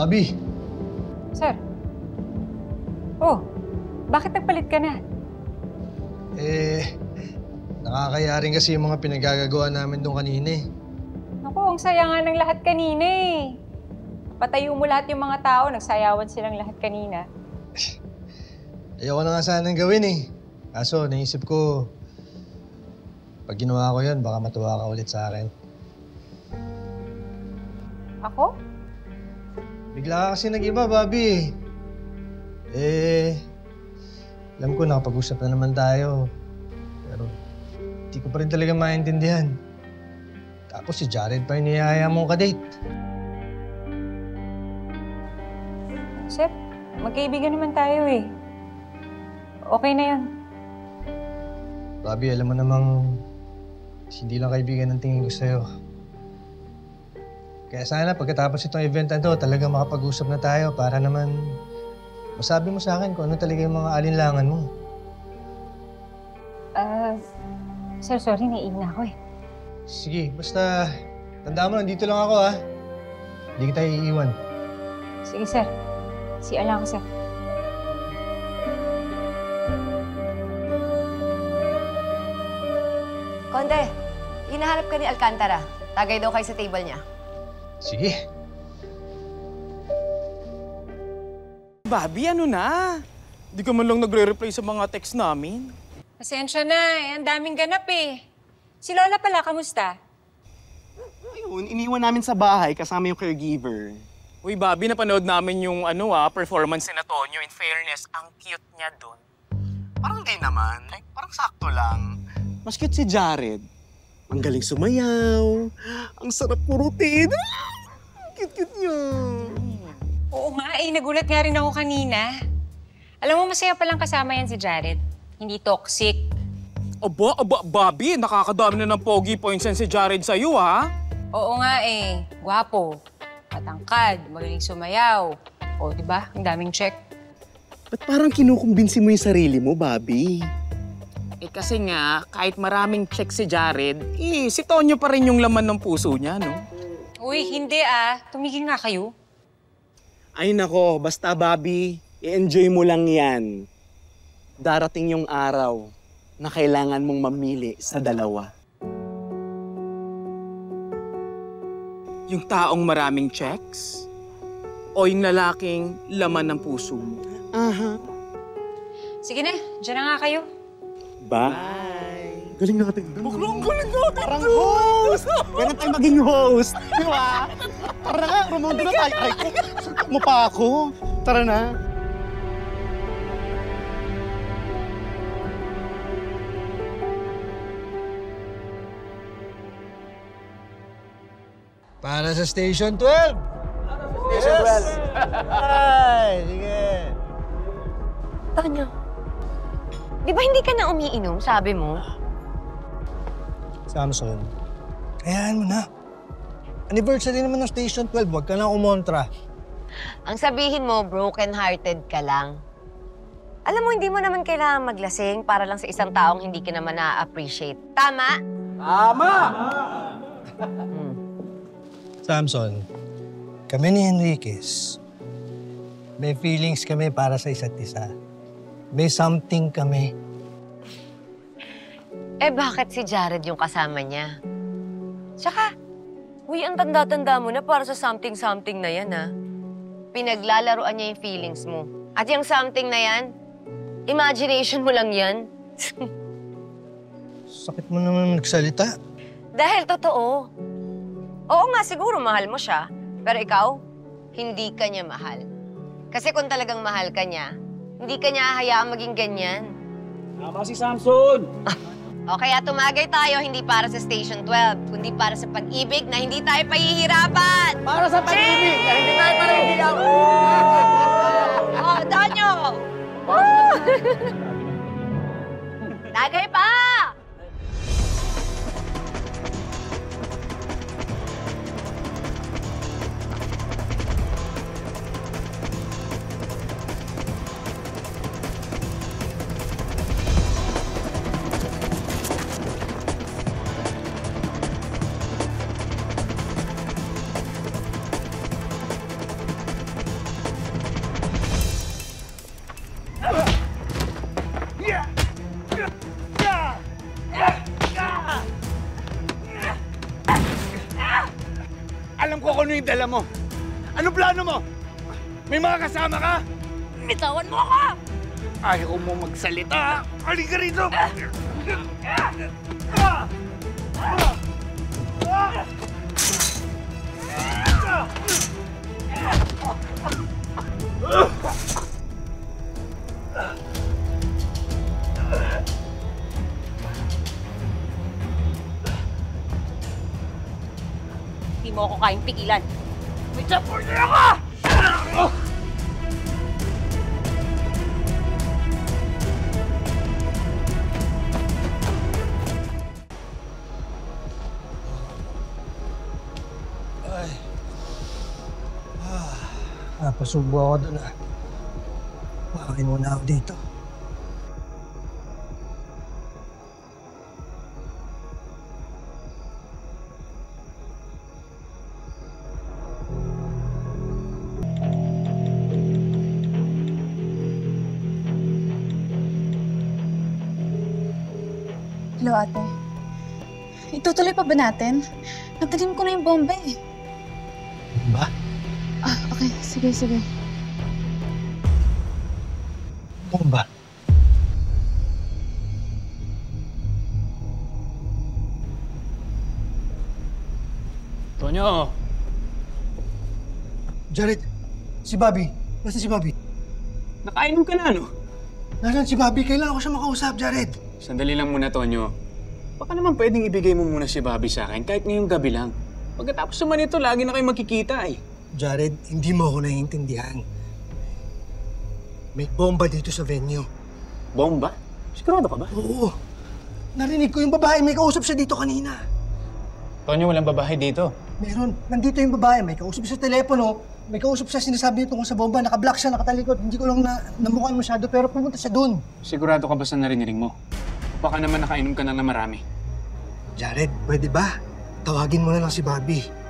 Bobby! Sir. Oh, bakit nagpalit ka na? Nakakaya rin kasi yung mga pinagagagawa namin doon kanina eh. Naku, ang saya nga ng lahat kanina eh. Patayo mo lahat yung mga tao, nagsayawan silang lahat kanina. Ayoko na nga sanang gawin eh. Kaso naisip ko, pag ginawa ko yun, baka matuwa ka ulit sa akin. Ako? Bigla ka kasi nag-iba, Bobby. Alam ko nakapag-usap na naman tayo. Pero hindi ko pa rin talaga maintindihan. Tapos si Jared pa yung niyaya mong kadate. Sir, magkaibigan naman tayo eh. Okay na yun. Bobby, alam mo namang hindi lang kaibigan ang tingin ko sa'yo. Kaya sana pagkatapos itong event na to, talaga makapag-usap na tayo para naman masabi mo sa akin kung ano talaga yung mga alinlangan mo. Sir, sorry, naiig na ako eh. Sige, basta tandaan mo, nandito lang ako ha. Hindi kita iiwan. Sige, sir. CR lang ako, sir. Konde, hinahanap ka ni Alcantara. Tagay daw kayo sa table niya. Sige. Bobby, ano na? Di ka man lang nagre-reply sa mga text namin. Pasensya na eh. Ang daming ganap eh. Si Lola pala, kamusta? Ayun, iniwan namin sa bahay kasama yung caregiver. Uy, Bobby, napanood namin yung performance ni Antonio. In fairness, ang cute niya doon. Parang di naman. Like, parang sakto lang. Mas cute si Jared. Ang galing sumayaw. Ang sarap purutin. Cute-cute niya. Oo nga eh. Nagulat nga rin ako kanina. Alam mo, masaya palang kasama yan si Jared. Hindi toxic. Aba, Bobby, nakakadami na ng pogi points yan si Jared sa'yo, ha? Oo nga eh. Gwapo. Matangkad. Magaling sumayaw. O, di ba? Ang daming check. Ba't parang kinukumbinsi mo yung sarili mo, Bobby? Eh kasi nga, kahit maraming check si Jared, si Tonyo pa rin yung laman ng puso niya, no? Uy, hindi ah. Tumigil nga kayo. Ay nako, basta Bobby, i-enjoy mo lang yan. Darating yung araw na kailangan mong mamili sa dalawa. Yung taong maraming checks? O yung lalaking laman ng puso mo? Aha. Sige na, dyan na nga kayo. Bye! Galing natin doon. Galing natin! Parang host! Ganun tayo maging host. Di ba? Tara na nga, Ramondo na tayo. Ay, suntok mo pa ako. Tara na. Para sa Station 12! Station 12! Ay, sige. Tonyo, di ba hindi ka na umiinom, sabi mo? Samson, hayaan mo na. Anniversary naman ng Station 12, huwag ka na kumontra. Ang sabihin mo, broken-hearted ka lang. Alam mo, hindi mo naman kailangan maglasing para lang sa isang taong hindi ka naman na-appreciate. Tama? Tama! Samson, kami ni Enriquez, may feelings kami para sa isa't isa. May something kami. Eh, bakit si Jared yung kasama niya? Tsaka, uy, ang tanda-tanda mo na para sa something-something na yan, ha? Pinaglalaroan niya yung feelings mo. At yung something na yan, imagination mo lang yan. Sakit mo naman nagsalita. Dahil totoo. Oo nga, siguro mahal mo siya. Pero ikaw, hindi ka niya mahal. Kasi kung talagang mahal ka niya, hindi ka niya hayaang maging ganyan. Tama si Samson! O kaya tumagay tayo hindi para sa Station 12, kundi para sa pag-ibig na hindi tayo pahihirapan! Para sa pag-ibig! Na hindi tayo panibigan! Oh, Tonyo! Tagay pa! Alam ko kung ano yung dala mo. Ano plano mo? May mga kasama ka? Bitawan mo ako! Ayaw mo magsalita. Halika rito! Hindi mo ako kayang pigilan. May supporter ako! Napasubo ako doon ah. Makain muna ako dito. Hello, ate. Itutuloy pa ba natin? Nagtanim ko na yung bomba eh. Ba? Ah, okay. Sige, sige. Bomba? Tonyo! Jared, si Bobby. Nasaan si Bobby? Nakainom ka na, no? Nasaan si Bobby? Kailangan ko siya makausap, Jared. Sandali lang muna, Tonyo. Baka naman pwedeng ibigay mo muna si Bobby sa akin kahit ngayong gabi lang. Pagkatapos naman ito, lagi na kayo magkikita eh. Jared, hindi mo ako naiintindihan. May bomba dito sa venue. Bomba? Sigurado ka ba? Oo. Narinig ko yung babae. May kausap siya dito kanina. Tonyo, walang babae dito. Meron. Nandito yung babae. May kausap siya sa telepono. May kausap siya, sinasabi niya tungkol sa bomba. Naka-block siya, nakatalikod. Hindi ko lang namukhaan masyado, pero pumunta siya dun. Sigurado ka ba sa narinig mo? Baka naman nakainom ka na marami. Jared, pwede ba? Tawagin mo na lang si Bobby.